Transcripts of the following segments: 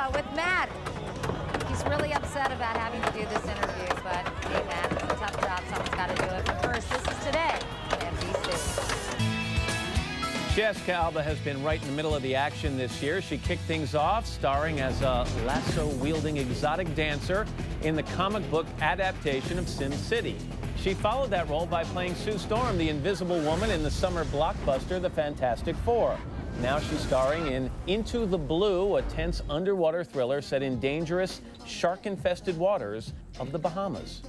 Alba with Matt. He's really upset about having to do this interview, but hey, Matt, it's a tough job. Someone's got to do it. But first, this is Today on NBC. Jessica Alba has been right in the middle of the action this year. She kicked things off starring as a lasso-wielding exotic dancer in the comic book adaptation of Sin City. She followed that role by playing Sue Storm, the Invisible Woman, in the summer blockbuster The Fantastic Four. Now she's starring in Into the Blue, a tense underwater thriller set in dangerous, shark-infested waters of the Bahamas.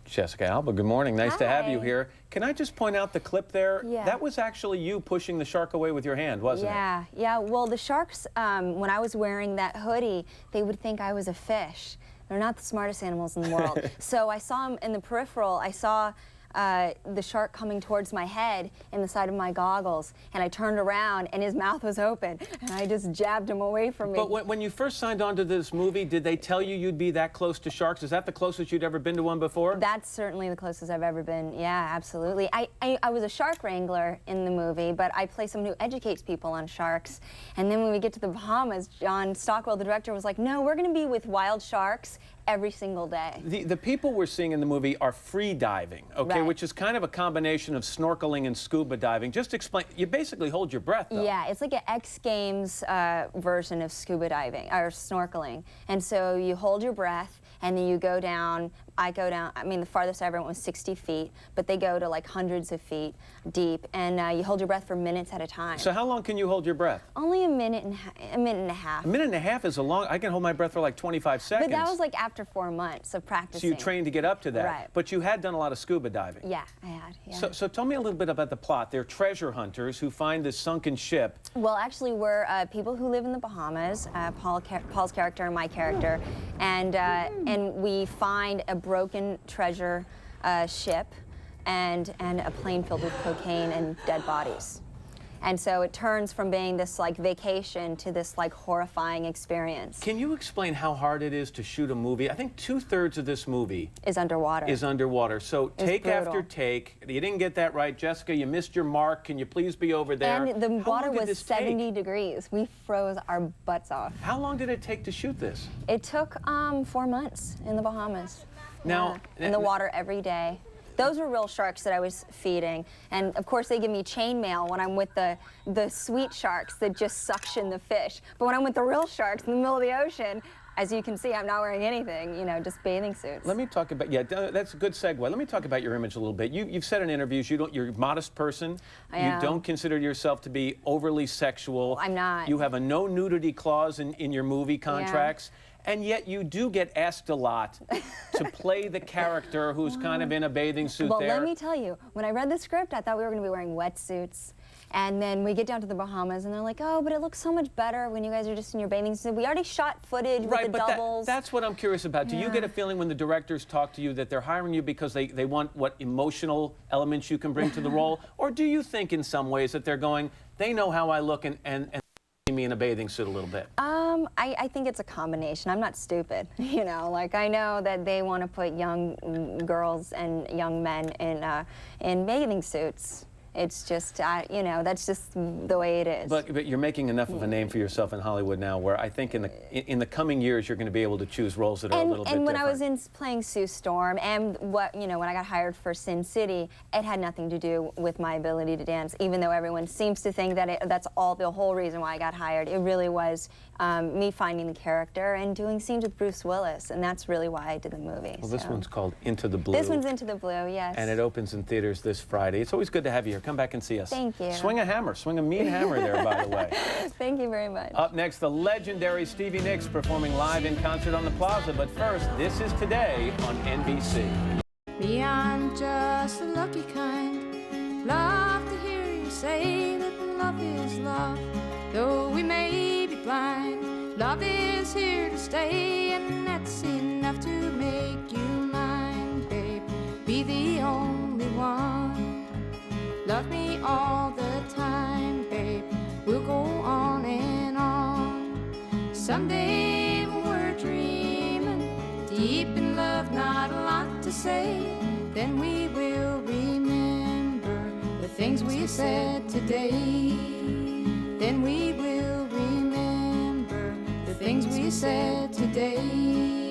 Jessica Alba, good morning. Nice to have you here. Can I just point out the clip there? Yeah. That was actually you pushing the shark away with your hand, wasn't it? Yeah. Well, the sharks, when I was wearing that hoodie, they would think I was a fish. They're not the smartest animals in the world. So I saw them in the peripheral. I saw the shark coming towards my head in the side of my goggles, and I turned around and his mouth was open, and I just jabbed him away from me. But when you first signed on to this movie, did they tell you you'd be that close to sharks? Is that the closest you'd ever been to one before? That's certainly the closest I've ever been. Yeah, absolutely. I was a shark wrangler in the movie, but I play someone who educates people on sharks. And then when we get to the Bahamas, John Stockwell, the director, was like, no, we're going to be with wild sharks every single day. The people we're seeing in the movie are free diving, okay, right, which is kind of a combination of snorkeling and scuba diving. Just explain, you basically hold your breath, though. Yeah, it's like an X Games version of scuba diving, or snorkeling. And so you hold your breath, and then you go down. I go down, I mean, the farthest I ever went was 60 feet, but they go to like hundreds of feet deep, and you hold your breath for minutes at a time. So how long can you hold your breath? Only a minute and a half. A minute and a half is a long, I can hold my breath for like 25 seconds. But that was like after 4 months of practicing. So you trained to get up to that. Right. But you had done a lot of scuba diving. Yeah, I had, yeah. So tell me a little bit about the plot. They're treasure hunters who find this sunken ship. Well, actually, we're people who live in the Bahamas, Paul's character and my character, and we find a broken treasure ship and a plane filled with cocaine and dead bodies. And so it turns from being this like vacation to this like horrifying experience. Can you explain how hard it is to shoot a movie? I think 2/3 of this movie is underwater. So take after take. You didn't get that right, Jessica. You missed your mark. Can you please be over there? And the water was 70 degrees. We froze our butts off. How long did it take to shoot this? It took 4 months in the Bahamas. Now, in the water every day. Those were real sharks that I was feeding. And of course they give me chainmail when I'm with the sweet sharks that just suction the fish. But when I'm with the real sharks in the middle of the ocean, as you can see, I'm not wearing anything, you know, just bathing suits. Let me talk about, that's a good segue. Let me talk about your image a little bit. You've said in interviews you're a modest person. I am. You don't consider yourself to be overly sexual. I'm not. You have a no nudity clause in your movie contracts. Yeah. And yet you do get asked a lot to play the character who's kind of in a bathing suit well, there. Let me tell you, when I read the script, I thought we were going to be wearing wetsuits. And then we get down to the Bahamas, and they're like, oh, but it looks so much better when you guys are just in your bathing suit. We already shot footage with the doubles. That's what I'm curious about. Do you get a feeling when the directors talk to you that they're hiring you because they want what emotional elements you can bring to the role? Or do you think in some ways that they're going, they know how I look and me in a bathing suit a little bit? I think it's a combination. I'm not stupid, you know. Like, I know that they want to put young girls and young men in bathing suits. It's just, you know, that's just the way it is. But you're making enough of a name for yourself in Hollywood now where I think in the coming years you're going to be able to choose roles that are a little bit different. And when I was playing Sue Storm and when I got hired for Sin City, it had nothing to do with my ability to dance, even though everyone seems to think that that's the whole reason why I got hired. It really was me finding the character and doing scenes with Bruce Willis, and that's really why I did the movie. Well, this one's called Into the Blue. This one's Into the Blue, yes. And it opens in theaters this Friday. It's always good to have you here. Come back and see us. Thank you. Swing a hammer. Swing a mean hammer there, by the way. Thank you very much. Up next, the legendary Stevie Nicks performing live in concert on the Plaza. But first, this is Today on NBC. Me, I'm just the lucky kind. Love to hear you say that love is love. Though we may be blind, love is here to stay, and that's enough to make you mine, babe. Be the only one. Love me all the time, babe. Someday when we're dreaming, deep in love, not a lot to say, then we will remember the things we said today. Then we will remember the things we said today.